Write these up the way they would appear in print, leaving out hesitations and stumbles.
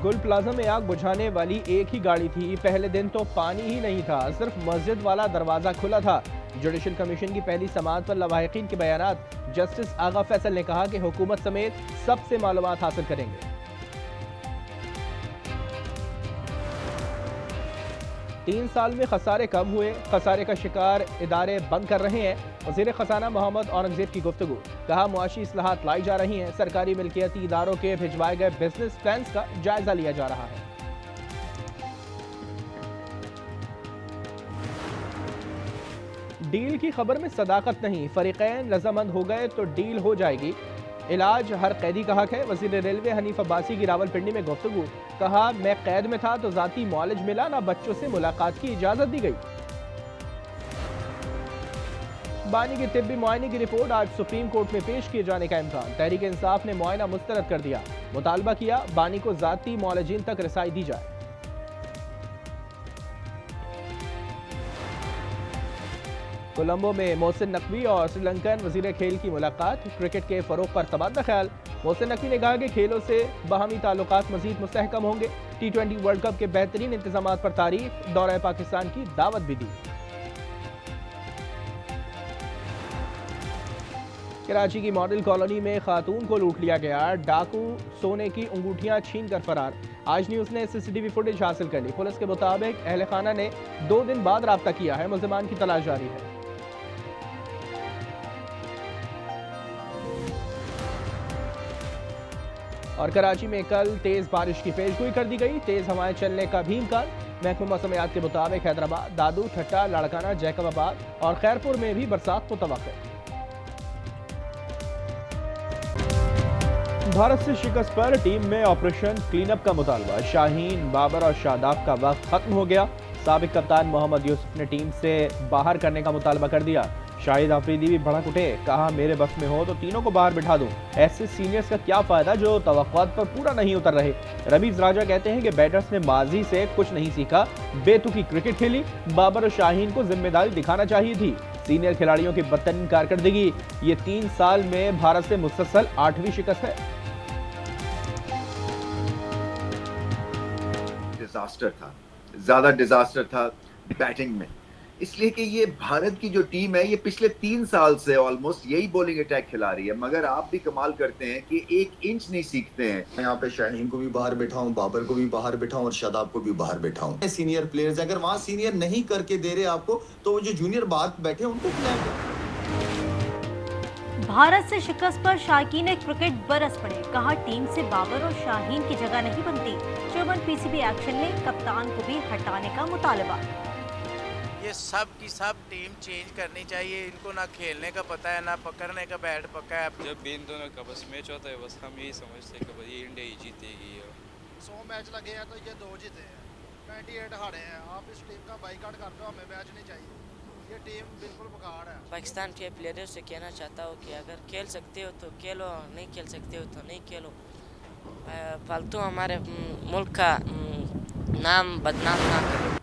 गुल प्लाजा में आग बुझाने वाली एक ही गाड़ी थी। पहले दिन तो पानी ही नहीं था, सिर्फ मस्जिद वाला दरवाजा खुला था। जुडिशल कमीशन की पहली समाअत पर लवाहिकीन के बयानात। जस्टिस आगा फैसल ने कहा कि हुकूमत समेत सबसे मालूमात हासिल करेंगे। 3 साल में खसारे कम हुए, खसारे का शिकार इदारे बंद कर रहे हैं। वज़ीर ख़ज़ाना मोहम्मद औरंगज़ेब की गुफ्तगू। कहा मुआशी इस्लाहात लाई जा रही हैं, सरकारी मिल्कियती इदारों के भिजवाए गए बिजनेस प्लान्स का जायजा लिया जा रहा है। डील की खबर में सदाकत नहीं, फरीकैन रजामंद हो गए तो डील हो जाएगी। इलाज हर कैदी का हक है। वज़ीर रेलवे हनीफ अब्बासी की रावलपिंडी में गुफ्तगू। कहा मैं कैद में था तो जाती मुआलिज मिला, ना बच्चों से मुलाकात की इजाजत दी गई। बानी के तिब्बी मुआयने की रिपोर्ट आज सुप्रीम कोर्ट में पेश किए जाने का इम्कान। तहरीक इंसाफ ने मुआयना मुस्तरद कर दिया। मुतालबा किया बानी को जाती मुआलजीन तक रसाई दी जाए। कोलंबो में मोहसिन नकवी और श्रीलंकन वजीर खेल की मुलाकात। क्रिकेट के फरोग पर तबादला ख्याल। मोहसिन नकवी ने कहा कि खेलों से बाहमी ताल्लुकात मजीद मुस्तहकम होंगे। T20 वर्ल्ड कप के बेहतरीन इंतजाम पर तारीफ। दौरा पाकिस्तान की दावत भी दी। कराची की मॉडल कॉलोनी में खातून को लूट लिया गया। डाकू सोने की अंगूठियां छीन कर फरार। आज न्यूज ने सीसीटीवी फुटेज हासिल कर ली। पुलिस के मुताबिक अहले खाना ने 2 दिन बाद राब्ता किया है। मुल्जिमान की तलाश जारी है। और कराची में कल तेज बारिश की पेशगोई कर दी गई। तेज हवाएं चलने का भी इम्कान। महकमा मौसमियात के मुताबिक हैदराबाद, दादू, ठट्टा, लाड़काना, जैकबाबाद और खैरपुर में भी बरसात मुतवक्किल। भारत से शिकस्त पर टीम में ऑपरेशन क्लीनअप का मुतालबा। शाहीन, बाबर और शादाब का वक्त खत्म हो गया। साबिक कप्तान मोहम्मद यूसुफ ने टीम से बाहर करने का मुतालबा कर दिया। शाहिद अफरीदी भी भड़क उठे। कहा मेरे बस में हो तो तीनों को बाहर बिठा दूं। ऐसे सीनियर्स का क्या फायदा जो तवक्कुआत पर पूरा नहीं उतर रहे। रमीज राजा कहते हैं कि बैटर्स ने माजी से कुछ नहीं सीखा, बेतुकी क्रिकेट खेली। बाबर और शाहीन को जिम्मेदारी दिखाना चाहिए थी। सीनियर खिलाड़ियों की बदतरीन कारकर्दगी। ये 3 साल में भारत से मुसलसल 8वीं शिकस्त है। डिजास्टर था, ज्यादा डिजास्टर था बैटिंग में, इसलिए कि ये भारत की जो टीम है ये पिछले 3 साल से ऑलमोस्ट यही बॉलिंग अटैक खिला रही है, मगर आप भी कमाल करते हैं कि 1 इंच नहीं सीखते हैं। मैं यहाँ पे शाहीन को भी बाहर बैठाऊं, बाबर को भी बाहर बैठाऊं और शादाब को भी बाहर बैठाऊं। सीनियर प्लेयर्स अगर वहां सीनियर नहीं करके दे रहे आपको, तो वो जो जूनियर बाहर बैठे उनको खिलाएंगे। भारत से शिकस्त पर शायकीन क्रिकेट बरस पड़े। कहा टीम से बाबर और शाहीन की जगह नहीं बनती। चेयरमैन पीसीबी एक्शन ने कप्तान को भी हटाने का मुतालबा। ये सब की सब टीम चेंज करनी चाहिए। इनको ना खेलने का पता है, ना पकड़ने का बैट पक्का है। जब भी इन दोनों का बस मैच होता है, बस हम यही समझते हैं कि भाई ये इंडिया ही जीतेगी। 100 मैच लगे हैं तो ये 2 जीते हैं, 28 हारे हैं। आप इस टीम का बाइकआउट कर दो, हमें मैच नहीं चाहिए। ये टीम बिल्कुल बेकार है। पाकिस्तान के प्लेयरों से कहना चाहता हूँ कि अगर खेल सकते हो तो खेलो, नहीं खेल सकते हो तो नहीं खेलो। फालतू हमारे मुल्क का नाम बदनाम ना करो।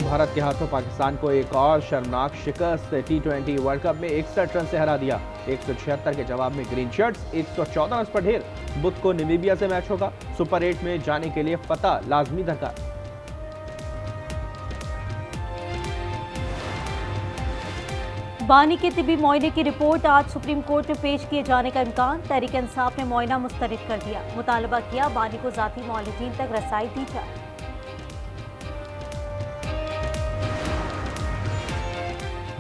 भारत के हाथों पाकिस्तान को एक और शर्मनाक शिकस्त। T20 वर्ल्ड कप में 61 रन से हरा दिया। 176 के जवाब में ग्रीन शर्ट्स 114 रन पर ढेर। बुध को नामीबिया से मैच होगा। सुपर 8 में जाने के लिए फतह लाजमी दरकार। बानी के तिब्बी मुआयने की रिपोर्ट आज सुप्रीम कोर्ट में पेश किए जाने का इम्कान। तहरीक इंसाफ ने मुआयना मुस्तरद कर दिया। मुतालबा किया बानी को जाती मुआलिजीन तक रसाई दी जाए।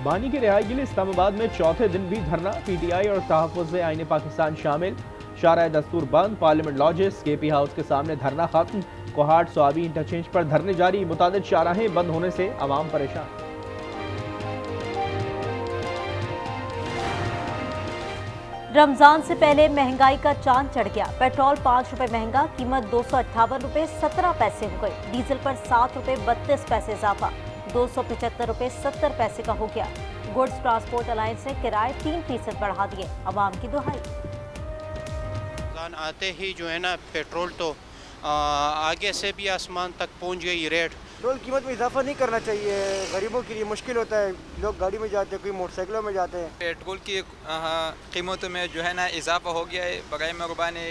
बानी की रिहाई के लिए इस्लामाबाद में चौथे दिन भी धरना। PTI और तहफ़्फ़ुज़ आईन पाकिस्तान शामिल। शारा दस्तूर बंद। पार्लियामेंट लॉजेस, KP हाउस के सामने धरना खत्म। कोहाट स्वाबी इंटरचेंज पर धरने जारी। मुतादिद शाहराहें बंद होने से आवाम परेशान। रमजान से पहले महंगाई का चांद चढ़ गया। पेट्रोल 5 रुपए महंगा, कीमत 258 रुपए 17 पैसे हो गई। डीजल पर 7 रुपए 32 पैसे इजाफा, 275 रुपए 70 पैसे का हो गया। गुड्स ट्रांसपोर्ट अलायंस ने किराए 3% बढ़ा दिए। अवाम की दुहाई। आते ही जो है ना पेट्रोल तो आगे से भी आसमान तक पहुंच गई रेट। पेट्रोल कीमत में इजाफा नहीं करना चाहिए। गरीबों के लिए मुश्किल होता है, लोग गाड़ी में जाते हैं, कोई मोटरसाइकिलों में जाते हैं। पेट्रोल की कीमतों में जो है ना इजाफा हो गया है। बगैर मेहरबानी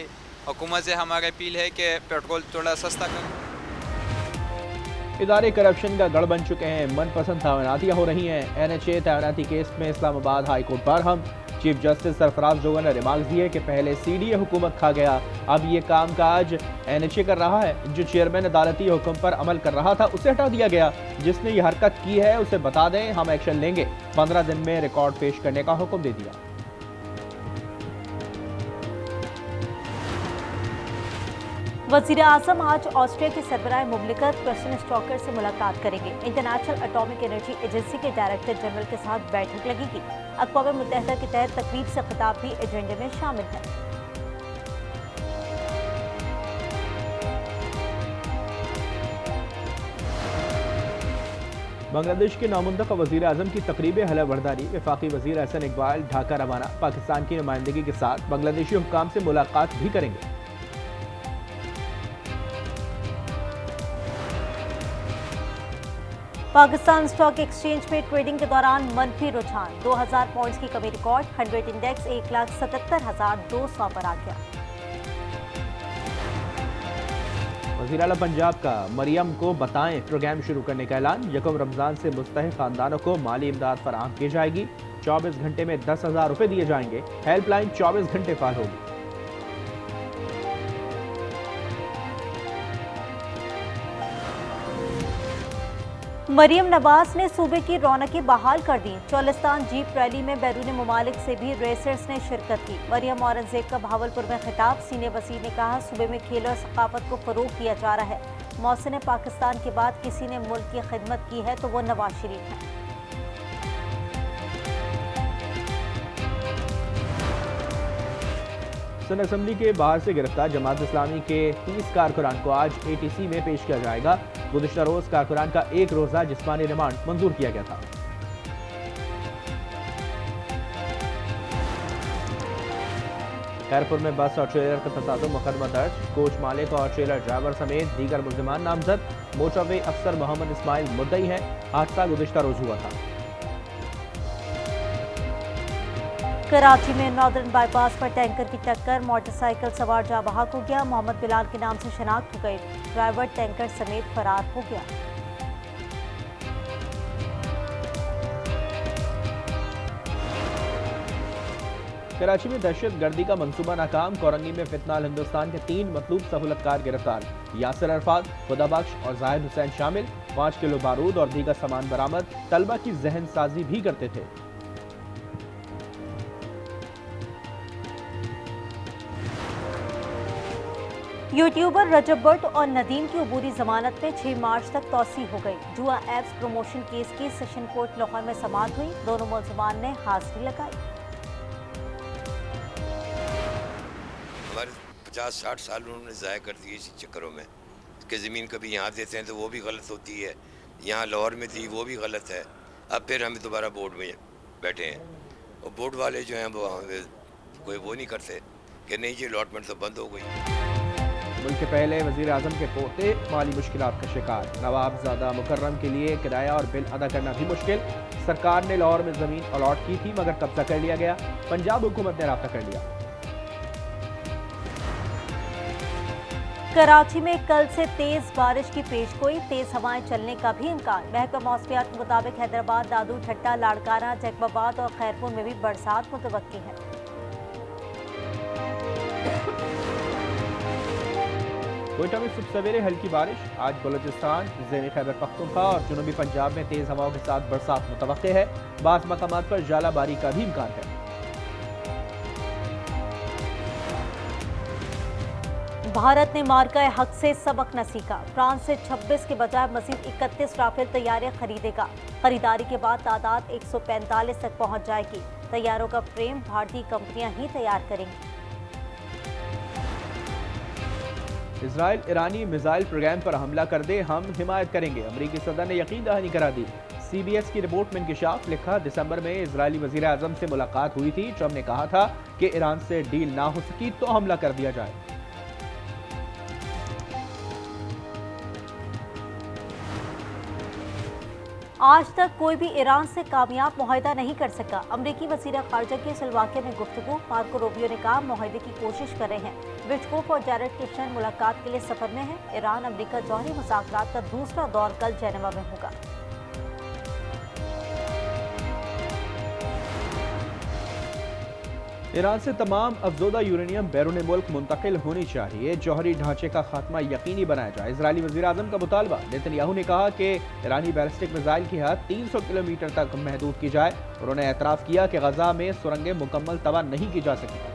हुकूमत से हमारी अपील है कि पेट्रोल थोड़ा सस्ता करें। इदारे करप्शन का गढ़ बन चुके हैं, मनपसंद तैनातियां हो रही हैं। NHA तैनाती केस में Islamabad high court Barham. Chief justice Sarfaraz जोगा ने रिमार्क दिए कि पहले CDA हुकूमत खा गया, अब ये कामकाज NHA कर रहा है। जो चेयरमैन अदालती हुक्म पर अमल कर रहा था उसे हटा दिया गया। जिसने ये हरकत की है उसे बता दें, हम एक्शन लेंगे। 15 दिन में रिकॉर्ड पेश करने का हुक्म दे दिया। वज़ीर आज़म आज ऑस्ट्रिया के सरबराह मुमलिकत क्रिस्टियन स्टॉकर से मुलाकात करेंगे। इंटरनेशनल एटॉमिक एनर्जी एजेंसी के डायरेक्टर जनरल के साथ बैठक लगेगी। अक़वाम मुत्तहिदा के तहत तकरीब से खिताब भी एजेंडे में शामिल है। बांग्लादेश के नामुंतखब वज़ीर आज़म की तकरीब हलफ बर्दारी। वफाकी वज़ीर हसन इकबाल ढाका रवाना। पाकिस्तान की नुमाइंदगी के साथ बांग्लादेशी हुक्काम से मुलाकात भी करेंगे। पाकिस्तान स्टॉक एक्सचेंज में ट्रेडिंग के दौरान मनफी रुझान। 2000 पॉइंट्स की कमी रिकॉर्ड। 100 इंडेक्स 1,77,200 पर आ गया। वज़ीर आला पंजाब का मरियम को बताएं प्रोग्राम शुरू करने का ऐलान। यकम रमजान से मुस्तहिक खानदानों को माली इमदाद फराहम की जाएगी। 24 घंटे में 10,000 रुपए दिए जाएंगे। हेल्पलाइन 24 घंटे फाल होगी। मरियम नवाज ने सूबे की रौनकें बहाल कर दी। चौलिस्तान जीप रैली में बैरून मुमालिक से भी रेसर्स ने शिरकत की। मरियम औरंगजेब का भावलपुर में खिताब। सीनियर वज़ीर ने कहा, सूबे में खेल और सकाफत को फरोग दिया जा रहा है। मौसम पाकिस्तान के बाद किसी ने मुल्क की खिदमत की है तो वो नवाज शरीफ है। सन असम्बली के बाहर से गिरफ्तार जमात इस्लामी के 30 कारकुनान को आज ATC में पेश किया जाएगा। गुज़िश्ता रोज कारकुनान का एक रोजा जिस्मानी रिमांड मंजूर किया गया था। खैरपुर में बस और ट्रेलर का तसादुम मुकदमा दर्ज। कोच मालिक और ट्रेलर ड्राइवर समेत दीगर मुल्जिमान नामजद। मोटरवे अफसर मोहम्मद इस्माइल मुद्दई है। हादसा गुज़िश्ता रोज हुआ था। कराची में नॉर्दर्न बाईपास पर टैंकर की टक्कर। मोटरसाइकिल सवार जाँ बहक हो गया। मोहम्मद बिलाल के नाम से शनाख्त हो गई। ड्राइवर टैंकर समेत फरार हो गया। कराची में दहशत गर्दी का मंसूबा नाकाम। कोरंगी में फितनाल हिंदुस्तान के 3 मतलूब सहूलतकार गिरफ्तार। यासिर अरफात, खुदा बख्श और जाहिद हुसैन शामिल। 5 किलो बारूद और दीगर सामान बरामद। तलबा की जहन साजी भी करते थे। यूट्यूबर रजब भट्ट और नदीम की अबूरी जमानत में 6 मार्च तक तौसी हो गई। जुआ एप्स प्रमोशन केस की सेशन कोर्ट लाहौर में समाअत हुई। दोनों मुल्ज़िमान ने हाजिरी लगाई। हमारे 50-60 साल उन्होंने ज़ाया कर दिए इसी चक्करों में कि ज़मीन कभी यहाँ देते हैं तो वो भी गलत होती है, यहाँ लाहौर में थी वो भी गलत है। अब फिर हम दोबारा बोर्ड में बैठे हैं और बोर्ड वाले जो हैं वो कोई वो नहीं करते कि नहीं जी अलॉटमेंट तो बंद हो गई। मुल्क के पहले वज़ीर आज़म के पोते माली मुश्किलात का शिकार। नवाबजादा मुकर्रम के लिए किराया और बिल अदा करना भी मुश्किल। सरकार ने लाहौर में ज़मीन अलॉट की थी मगर कब्जा कर लिया गया। पंजाब हुकूमत ने राब्ता कर लिया। कराची में कल से तेज बारिश की पेशगोई। तेज हवाएं चलने का भी इम्कान। महकमा मौसमियात के मुताबिक हैदराबाद, दादू, ठट्टा, लाड़काना, जैकबाबाद और खैरपुर में भी बरसात मुतवक्की है। कोयटा में सुबह सवेरे हल्की बारिश। आज बलूचिस्तान, ज़ेनी खैबर पख्तूनख्वा और जनूबी पंजाब में तेज हवाओं के साथ बरसात मुतवक्के है। बाज़ मकामात पर जालाबारी का भी इम्कान है। भारत ने मार्का हक से सबक न सीखा। फ्रांस से 26 के बजाय मजीद 31 राफेल तैयारियां खरीदेगा। खरीदारी के बाद तादाद 145 तक पहुंच जाएगी। तैयारों का फ्रेम भारतीय कंपनियां ही तैयार करेंगी। इजराइल ईरानी मिसाइल प्रोग्राम पर हमला कर दे, हम हिमायत करेंगे। अमरीकी सदर ने यकीन दहानी करा दी। CBS की रिपोर्ट में इंकिशाफ लिखा, दिसंबर में इजरायली वजीर आजम से मुलाकात हुई थी। ट्रंप ने कहा था कि ईरान से डील ना हो सकी तो हमला कर दिया जाए। आज तक कोई भी ईरान से कामयाब मुआहिदा नहीं कर सका। अमरीकी वज़ीर ख़ारजा की स्लोवाकिया में गुफ्तगू। मार्को रूबियो ने कहा, मुआहिदे की कोशिश कर रहे हैं। विशकोफ और जैरेड कुशनर मुलाकात के लिए सफर में हैं। ईरान अमेरिका जौहरी मुज़ाकरात का दूसरा दौर कल जेनेवा में होगा। ईरान से तमाम अफजोदा यूरेनियम बैरून मुल्क मुंतकिल होनी चाहिए, जौहरी ढांचे का खात्मा यकीनी बनाया जाए, इजरायली वज़ीर आज़म का मुतालबा। नेतन्याहू ने कहा कि ईरानी बैलिस्टिक मिसाइल की हद 300 किलोमीटर तक महदूद की जाए। उन्होंने एतराफ़ किया कि गजा में सुरंगें मुकम्मल तबाह नहीं की जा सकी।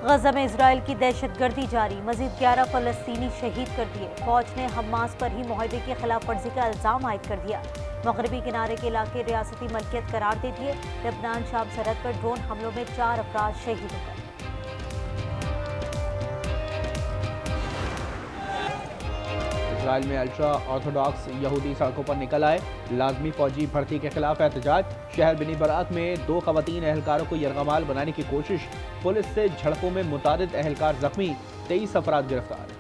गजा में इजराइल की दहशतगर्दी जारी, मजीद 11 फलस्तीनी शहीद कर दिए। फौज ने हमास पर ही मुआहदे की खिलाफ वर्जी का इल्जाम आयद कर दिया। मगरबी किनारे के इलाके रियासती मलकियत करार दे दिए। लेबनान शाम सरहद पर ड्रोन हमलों में 4 अफराद शहीद हो गए। इजराइल में अल्ट्रा ऑर्थोडॉक्स यहूदी सड़कों पर निकल आए। लाजमी फौजी भर्ती के खिलाफ एहतजाज। शहर बिनी बराक में 2 खवातीन एहलकारों को यरगमाल बनाने की कोशिश। पुलिस से झड़पों में मुतादिद एहलकार जख्मी, 23 अफराद गिरफ्तार।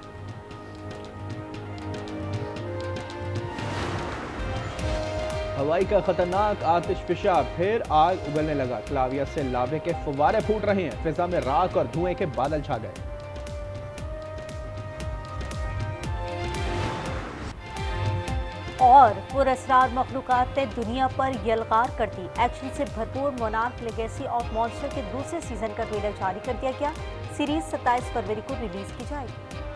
हवाई का खतरनाक आतिशफिशा, फिर आग उगलने लगा। क्लाविया से लावे के फुव्वारे फूट रहे हैं। फिजा में राख और धुएं के बादल छा गए। और पुरस्कार मखलूकात ने दुनिया पर यलगार कर दी। एक्शन से भरपूर मोनार्क लेगेसी ऑफ मॉन्स्टर के दूसरे सीजन का ट्रेलर जारी कर दिया गया। सीरीज 27 फरवरी को रिलीज की जाएगी।